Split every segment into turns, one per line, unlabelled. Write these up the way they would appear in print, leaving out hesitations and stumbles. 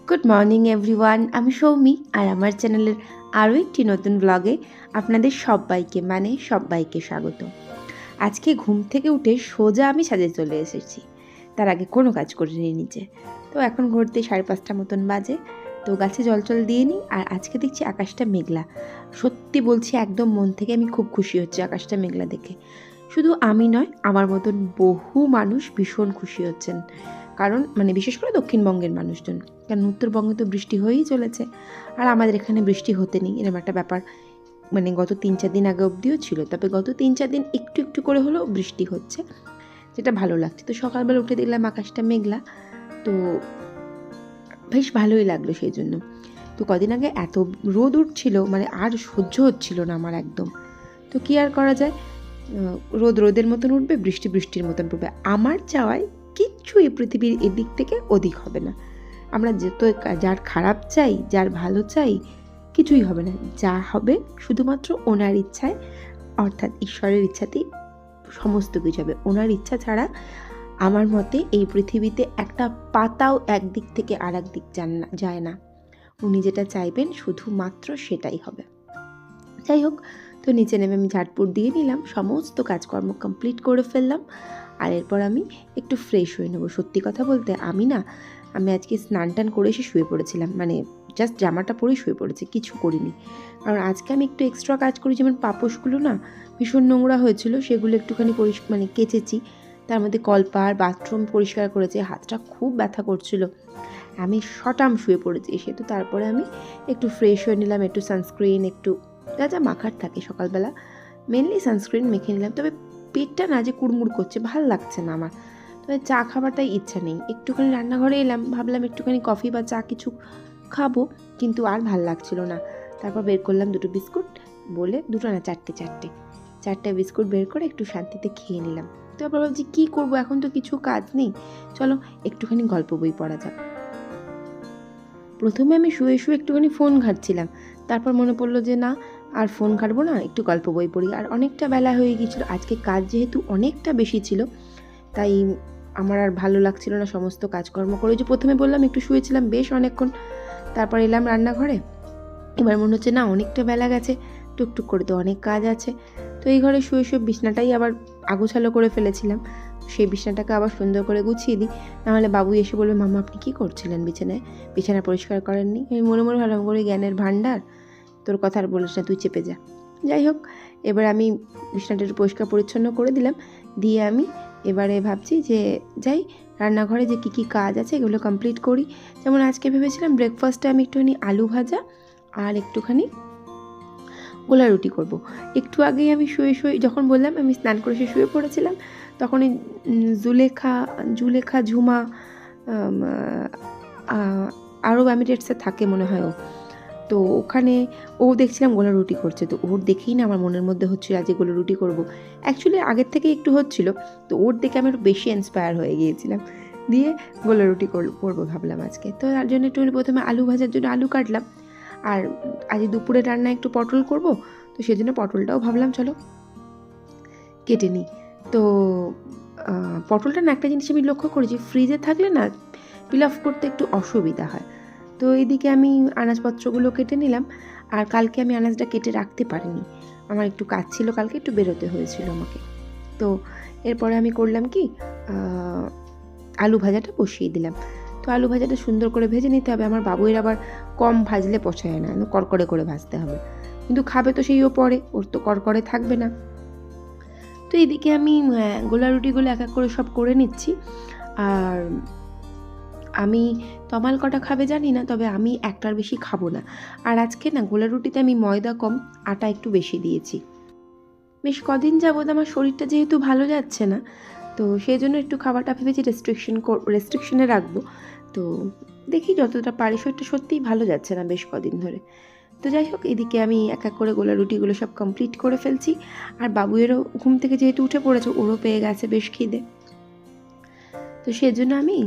Good morning everyone, আমি সৌমি আর আমার চ্যানেলের আরও একটি নতুন ব্লগে আপনাদের সবাইকে স্বাগত। আজকে ঘুম থেকে উঠে সোজা আমি ছাদে চলে এসেছি, তার আগে কোনো কাজ করিনি নিচে। তো এখন ঘুরতে 5:30 মতন বাজে। তো গাছে জল দিয়ে নিই, আর আজকে দেখছি আকাশটা মেঘলা। সত্যি বলছি, একদম মন থেকে আমি খুব খুশি হচ্ছি আকাশটা মেঘলা দেখে। শুধু আমি নয়, আমার মতন বহু মানুষ ভীষণ খুশি হচ্ছেন, কারণ বিশেষ করে দক্ষিণবঙ্গের মানুষজন, কারণ উত্তরবঙ্গে তো বৃষ্টি হয়েই চলেছে, আর আমাদের এখানে বৃষ্টি হতে নেই এরকম একটা ব্যাপার। গত 3-4 দিন আগে অবধিও ছিল, তবে গত 3-4 দিন একটু একটু করে হলেও বৃষ্টি হচ্ছে, যেটা ভালো লাগছে। তো সকালবেলা উঠে দেখলাম আকাশটা মেঘলা, তো বেশ ভালোই লাগলো সেই জন্য। তো কদিন আগে এত রোদ উঠছিল, আর সহ্য হচ্ছিল না আমার একদম। তো কী আর করা যায়, রোদের মতন উঠবে, বৃষ্টির মতন পড়বে। আমার চাওয়ায় কিচ্ছু এই পৃথিবীর এদিক থেকে ওদিক হবে না। আমরা যত যার খারাপ চাই, যার ভালো চাই, কিছুই হবে না। যা হবে শুধুমাত্র ওনার ইচ্ছায়, অর্থাৎ ঈশ্বরের ইচ্ছাতেই সমস্ত কিছু হবে। ওনার ইচ্ছা ছাড়া আমার মতে এই পৃথিবীতে একটা পাতাও একদিক থেকে আর এক দিক যায় না। উনি যেটা চাইবেন শুধুমাত্র সেটাই হবে। যাই হোক, তো নিচে নেমে আমি ঝাড়পুর দিয়ে নিলাম, সমস্ত কাজকর্ম কমপ্লিট করে ফেললাম, আর এরপর আমি একটু ফ্রেশ হয়ে নেবো। সত্যি কথা বলতে আমি আজকে স্নান টান করে এসে শুয়ে পড়েছিলাম, জাস্ট জামাটা পরে শুয়ে পড়েছি, কিছু করিনি। কারণ আজকে আমি একটু এক্সট্রা কাজ করি, যেমন পাপোশগুলো ভীষণ নোংরা হয়েছিল, সেগুলো একটুখানি কেচেছি। তার মধ্যে কলপার বাথরুম পরিষ্কার করেছি, হাতটা খুব ব্যথা করছিল, আমি শটাম শুয়ে পড়েছি এসে। তো তারপরে আমি একটু ফ্রেশ হয়ে নিলাম, একটু সানস্ক্রিন, একটু যা মাখার থাকে সকালবেলা মেনলি সানস্ক্রিন মেখে নিলাম। তবে পেটটা যে কুড়মুড় করছে, ভাল লাগছে না আমার। তবে চা খাবার তাই ইচ্ছা নেই। একটুখানি রান্নাঘরে এলাম, ভাবলাম একটুখানি কফি বা চা কিছু খাবো, কিন্তু আর ভাল লাগছিল না। তারপর বের করলাম 2 বিস্কুট, বলে 2 না 4টে বিস্কুট বের করে একটু শান্তিতে খেয়ে নিলাম। তো আবার ভাবছি কী করবো, এখন তো কিছু কাজ নেই, চলো একটুখানি গল্প বই পড়া যাক। প্রথমে আমি শুয়ে একটুখানি ফোন ঘাঁটছিলাম, তারপর মনে পড়লো যে না, আর ফোন ঘাঁটবো না, একটু গল্প বই পড়ি। আর অনেকটা বেলা হয়ে গিয়েছিলো, আজকে কাজ যেহেতু অনেকটা বেশি ছিল, তাই আমার আর ভালো লাগছিল না সমস্ত কাজকর্ম করে। যে প্রথমে বললাম একটু শুয়েছিলাম বেশ অনেকক্ষণ, তারপর এলাম রান্নাঘরে। এবার মনে হচ্ছে না, অনেকটা বেলা গেছে, টুকটুক করে তো অনেক কাজ আছে। তো এই ঘরে শুয়ে বিছনাটাই আবার আগোছালো করে ফেলেছিলাম, সেই বিছানাটাকে আবার সুন্দর করে গুছিয়ে দিই, নাহলে বাবু এসে বলবে মামা আপনি কী করছিলেন বিছানা পরিষ্কার করেননি। আমি মনে ভালো করে, জ্ঞানের ভাণ্ডার, তোর কথা আর বলিস না, তুই চেপে যা। যাই হোক, এবার আমি বিছানাটা পরিষ্কার পরিচ্ছন্ন করে দিলাম, দিয়ে আমি এবারে ভাবছি যে যাই রান্নাঘরে যে কী কাজ আছে এগুলো কমপ্লিট করি। যেমন আজকে ভেবেছিলাম ব্রেকফাস্টে আমি একটুখানি আলু ভাজা আর একটুখানি গোলা রুটি করব। একটু আগেই আমি যখন বললাম আমি স্নান করে শুয়ে পড়েছিলাম, তখনই জুলেখা ঝুমা আরব এমিরেটসে থাকে মনে হয় ও, তো ওখানে ও দেখছিলাম গোলা রুটি করছে। তো ওর দেখেই না আমার মনের মধ্যে হচ্ছিল আজকে গোলা রুটি করবো। অ্যাকচুয়ালি আগের থেকে একটু হচ্ছিল, তো ওর দেখে আমি একটু বেশি ইন্সপায়ার হয়ে গিয়েছিলাম, দিয়ে গোলা রুটি করবো ভাবলাম আজকে। তো তার জন্য একটু প্রথমে আলু ভাজার জন্য আলু কাটলাম, আর আজ দুপুরে রান্না একটু পটল করব, তো সেজন্য পটলটাও ভাবলাম চলো কেটে নিই। তো পটলটা না, একটা জিনিস আমি লক্ষ্য করেছি, ফ্রিজে থাকলে না পিল অফ করতে একটু অসুবিধা হয়। তো এইদিকে আমি আনাজপত্রগুলো কেটে নিলাম, আর কালকে আমি আনাজটা কেটে রাখতে পারিনি, আমার একটু কাজ ছিল, কালকে একটু বেরোতে হয়েছিল আমাকে। তো এরপরে আমি করলাম কি, আলু ভাজাটা বসিয়ে দিলাম। তো আলু ভাজাটা সুন্দর করে ভেজে নিতে হবে, আমার বাবুয়ের আবার কম ভাজলে পোষায় না, কড়কড়ে করে ভাজতে হবে, কিন্তু খাবে তো সেইও পরে, ওর তো কড়কড়ে থাকবে না। তো এইদিকে আমি গোলা রুটিগুলো এক এক করে সব করে নিচ্ছি। আর আমি তমাল কটা খাবে জানি না, তবে আমি একটার বেশি খাবো না। আর আজকে না গোলা রুটিতে আমি ময়দা কম, আটা একটু বেশি দিয়েছি। বেশ কদিন যাবত আমার শরীরটা যেহেতু ভালো যাচ্ছে না, তো সেই জন্য একটু খাবারটা ভেবেছি রেস্ট্রিকশনে রাখবো। তো দেখি যতটা পারি, শরীরটা সত্যিই ভালো যাচ্ছে না বেশ কদিন ধরে। তো যাই হোক, এদিকে আমি এক এক করে গোলা রুটিগুলো সব কমপ্লিট করে ফেলছি, আর বাবুয়েরও ঘুম থেকে যেহেতু উঠে পড়েছে, ওরও পেয়ে গেছে বেশ খিদে। তো সেজন্য আমি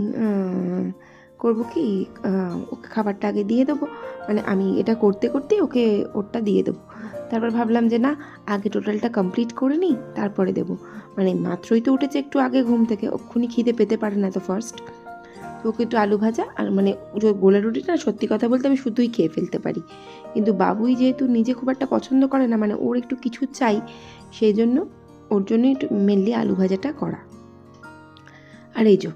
করবো কি, ওকে খাবারটা আগে দিয়ে দেবো, আমি এটা করতে ওকে ওরটা দিয়ে দেবো। তারপর ভাবলাম যে না, আগে টোটালটা কমপ্লিট করে নিই, তারপরে দেবো। মাত্রই তো উঠেছে একটু আগে ঘুম থেকে, ওক্ষুনি খিদে পেতে পারে না তো ফার্স্ট। তো ওকে একটু আলু ভাজা আর মানে গোলা রুটিটা সত্যি কথা বলতে আমি শুধুই খেয়ে ফেলতে পারি, কিন্তু বাবুই যেহেতু নিজে খুব একটা পছন্দ করে না, মানে ওর একটু কিছু চাই, সেই জন্য ওর জন্যই একটু মেনলি আলু ভাজাটা করা। আর এই যে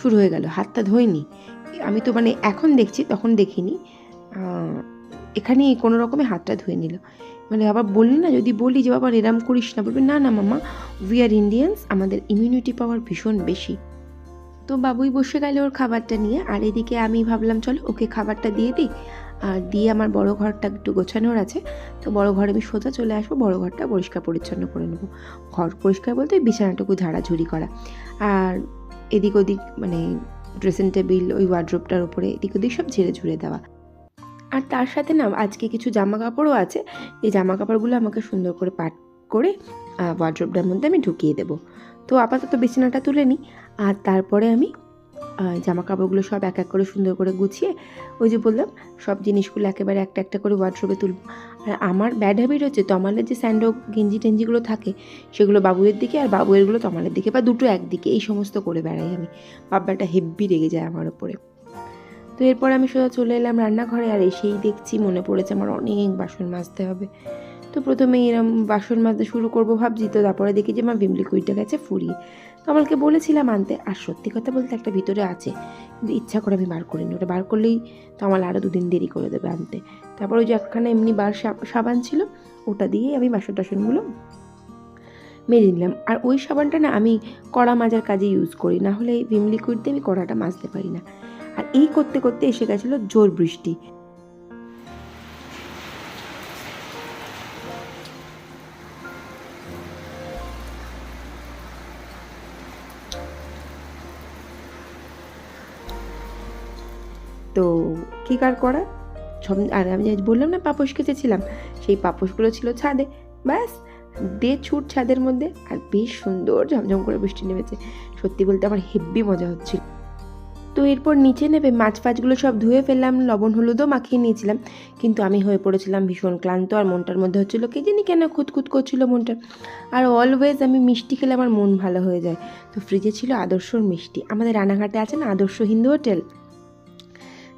শুরু হয়ে গেল, হাতটা ধোয়নি আমি তো, মানে এখন দেখছি তখন দেখিনি, এখানেই কোনো রকমে হাতটা ধুয়ে নিল। মানে আবার বললি না, যদি বলি যে বাবা এরম করিস না, বলবে না না মামা, উই আর ইন্ডিয়ানস, আমাদের ইমিউনিটি পাওয়ার ভীষণ বেশি। তো বাবুই বসে গেল ওর খাবারটা নিয়ে, আর এদিকে আমি ভাবলাম চলো ওকে খাবারটা দিয়ে দিই, আর দিয়ে আমার বড় ঘরটা একটু গোছানোর আছে, তো বড় ঘরে আমি সোজা চলে আসবো, বড় ঘরটা পরিষ্কার পরিচ্ছন্ন করে নেবো। ঘর পরিষ্কার বলতে বিছানাটুকু ঝাড়াঝুড়ি করা, আর এদিক ওদিক মানে ড্রেসিং টেবিল ওই ওয়ার্ড্রোবটার উপরে এদিক ওদিক সব ঝেড়ে ঝুড়ে দেওয়া। আর তার সাথে না আজকে কিছু জামা কাপড়ও আছে, এই জামা কাপড়গুলো আমাকে সুন্দর করে পাট করে ওয়ার্ড্রোবটার মধ্যে আমি ঢুকিয়ে দেবো। তো আপাতত বিছানাটা তুলে নিই, আর তারপরে আমি জামা কাপড়গুলো সব এক এক করে সুন্দর করে গুছিয়ে, ওই যে বললাম সব জিনিসগুলো একেবারে একটা একটা করে ওয়ার্ড্রোবে তুলব। আর আমার ব্যাড হ্যাবিট হচ্ছে তমালের যে স্যান্ডো গেঞ্জি টেঞ্জিগুলো থাকে সেগুলো বাবুয়ের দিকে, আর বাবুয়েরগুলো তমালের দিকে, বা দুটো একদিকে, এই সমস্ত করে বেড়াই আমি। বাব্বাটা হেব্বি রেগে যায় আমার ওপরে। তো এরপর আমি সোজা চলে এলাম রান্নাঘরে, আর এসেই দেখছি মনে পড়েছে আমার অনেক বাসন মাজতে হবে। তো প্রথমে এরম বাসন মাজতে শুরু করবো ভাবছি, তো তারপরে দেখি যে মা ভিম লিকুইডটা গেছে ফুরিয়ে। তো আমাকে বলেছিলাম আনতে, আর সত্যি কথা বলতে একটা ভিতরে আছে, কিন্তু ইচ্ছা করে আমি বার করিনি, ওটা বার করলেই তো আমার আরও 2 দিন দেরি করে দেবে আনতে। তারপর ওই যে একখানা এমনি বার সাবান ছিল, ওটা দিয়েই আমি বাসন টাসনগুলো মেজে নিলাম। আর ওই সাবানটা না আমি কড়া মাজার কাজে ইউজ করি, না হলে এই ভিম লিকুইড দিয়ে আমি কড়াটা মাজতে পারি না। আর এই করতে করতে এসে গেছিলো জোর বৃষ্টি। তো কী কার করা সব, আর আমি বললাম না পাপোশ কেচেছিলাম, সেই পাপোশগুলো ছিল ছাদে, ব্যাস দে ছুট ছাদের মধ্যে, আর বেশ সুন্দর ঝমঝম করে বৃষ্টি নেমেছে। সত্যি বলতে আমার হেব্বি মজা হচ্ছিল। তো এরপর নিচে নেবে মাছ ফাছগুলো সব ধুয়ে ফেললাম, লবণ হলুদও মাখিয়ে নিয়েছিলাম, কিন্তু আমি হয়ে পড়েছিলাম ভীষণ ক্লান্ত, আর মনটার মধ্যে হচ্ছিলো কি জানি কেন খুঁতখুত করছিল মনটা। আর অলওয়েজ আমি মিষ্টি খেলে আমার মন ভালো হয়ে যায়। তো ফ্রিজে ছিল আদর্শর মিষ্টি, আমাদের রানাঘাটে আছে না আদর্শ হিন্দু হোটেল,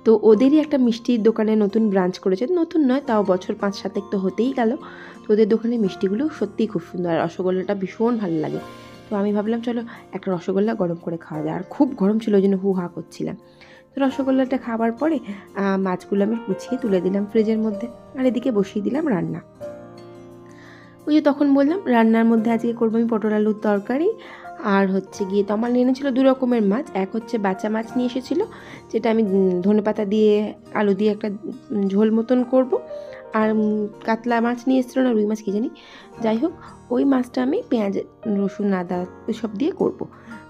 তো ওদেরই একটা মিষ্টির দোকানে নতুন ব্রাঞ্চ করেছে, নতুন নয় তাও বছর 5-7 তো হতেই গেল। তো ওদের দোকানে মিষ্টিগুলো সত্যিই খুব সুন্দর, আর রসগোল্লাটা ভীষণ ভালো লাগে। তো আমি ভাবলাম চলো একটা রসগোল্লা গরম করে খাওয়া যায়, আর খুব গরম ছিল ওই জন্য হু হা করছিলাম। তো রসগোল্লাটা খাওয়ার পরে মাছগুলো আমি গুছিয়ে তুলে দিলাম ফ্রিজের মধ্যে, আর এদিকে বসিয়ে দিলাম রান্না। ওই যে তখন বললাম রান্নার মধ্যে আজকে করবো আমি পটল আলুর তরকারি, আর হচ্ছে গিয়ে তমাল এনেছিল 2 রকমের মাছ, এক হচ্ছে বাচ্চা মাছ নিয়ে এসেছিলো, যেটা আমি ধনেপাতা দিয়ে আলু দিয়ে একটা ঝোল মতন করব, আর কাতলা মাছ নিয়ে এসেছিলো না রুই মাছ কী জানি, যাই হোক ওই মাছটা আমি পেঁয়াজ রসুন আদা সব দিয়ে করব।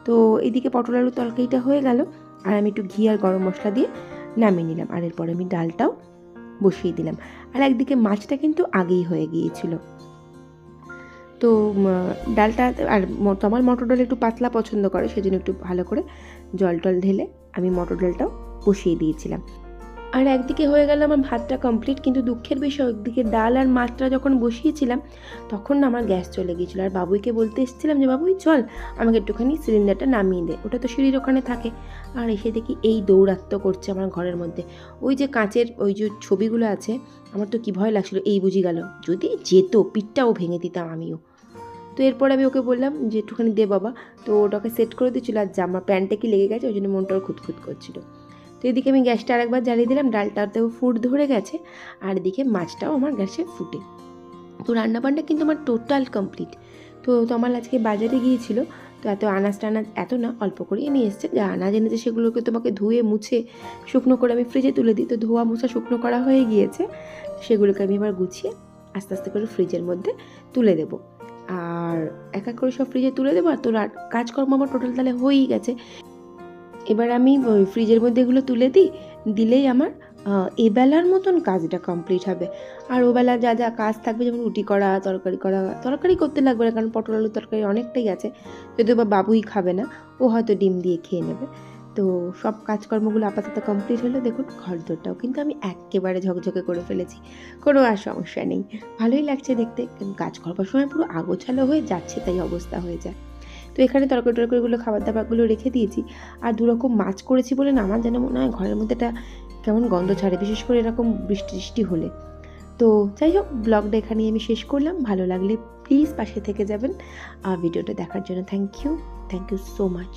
তো এইদিকে পটল আলুর তরকারিটা হয়ে গেল, আর আমি একটু ঘি আর গরম মশলা দিয়ে নামিয়ে নিলাম, আর এরপরে আমি ডালটাও বসিয়ে দিলাম। আর একদিকে মাছটা কিন্তু আগেই হয়ে গিয়েছিল। তো ডালটা, আর আমার মটর ডাল একটু পাতলা পছন্দ করে, সেজন্য একটু ভালো করে জল টল ঢেলে আমি মটর ডালটাও বসিয়ে দিয়েছিলাম। আর একদিকে হয়ে গেল আমার ভাতটা কমপ্লিট, কিন্তু দুঃখের বিষয় একদিকে ডাল আর মাছটা যখন বসিয়েছিলাম তখন না আমার গ্যাস চলে গিয়েছিলো, আর বাবুইকে বলতে এসেছিলাম যে বাবুই চল আমাকে একটুখানি সিলিন্ডারটা নামিয়ে দে, ওটা তো সিঁড়ির ওখানে থাকে। আর এসে দেখি এই দৌড়াত্ম করছে আমার ঘরের মধ্যে, ওই যে কাঁচের ওই যে ছবিগুলো আছে, আমার তো কি ভয় লাগছিলো, এই বুঝি গেল যদি যেত পিঠটাও ভেঙে দিতাম আমিও। তো এরপর আমি ওকে বললাম যে একটুখানি দে বাবা, তো ওটাকে সেট করে দিচ্ছিলো, আর জামা প্যান্টটা কি লেগে গেছে ওই জন্য মনটাও খুঁতখুত করছিল। তো এদিকে আমি গ্যাসটা আরেকবার জ্বালিয়ে দিলাম, ডালটাতেও ফুট ধরে গেছে, আর এদিকে মাছটাও আমার গ্যাসে ফুটে। তো রান্নাবান্না কিন্তু আমার টোটাল কমপ্লিট। তো আমার আজকে বাজারে গিয়েছিল, তো এত আনাজ টানাজ এত না অল্প করেই নিয়ে এসছে, যা আনাজ এনেছে সেগুলোকে তোমাকে ধুয়ে মুছে শুকনো করে আমি ফ্রিজে তুলে দিই। তো ধোয়া মোছা শুকনো করা হয়ে গিয়েছে, সেগুলোকে আমি এবার গুছিয়ে আস্তে আস্তে করে ফ্রিজের মধ্যে তুলে দেবো, আর এক এক করে সব ফ্রিজে তুলে দেবো। আর তো কাজকর্ম আমার টোটাল তাহলে হয়েই গেছে। এবার আমি ওই ফ্রিজের মধ্যে এগুলো তুলে দিলেই আমার এবেলার মতন কাজটা কমপ্লিট হবে। আর ওবেলা যা যা কাজ থাকবে, যেমন রুটি করা, তরকারি করতে লাগবে না, কারণ পটল আলুর তরকারি অনেকটাই আছে, যদিও বা বাবুই খাবে না, ও হয়তো ডিম দিয়ে খেয়ে নেবে। তো সব কাজকর্মগুলো আপাতত কমপ্লিট হলো। দেখুন ঘরদোরটাও কিন্তু আমি একেবারে ঝকঝকে করে ফেলেছি, কোনো আর সমস্যা নেই, ভালোই লাগছে দেখতে। কাজ করবার সময় পুরো আগোছালো হয়ে যাচ্ছে, তাই অবস্থা হয়ে যায়। তো এখানে তরকারিগুলো খাবার দাবারগুলো রেখে দিয়েছি। আর 2 রকম মাছ করেছি বলে না আমার যেন মনে হয় ঘরের মধ্যে একটা কেমন গন্ধ ছাড়ে, বিশেষ করে এরকম বৃষ্টি টিষ্টি হলে। তো যাই হোক, ব্লগটা এখানেই আমি শেষ করলাম। ভালো লাগলে প্লিজ পাশে থেকে যাবেন। ভিডিওটা দেখার জন্য থ্যাংক ইউ সো মাচ।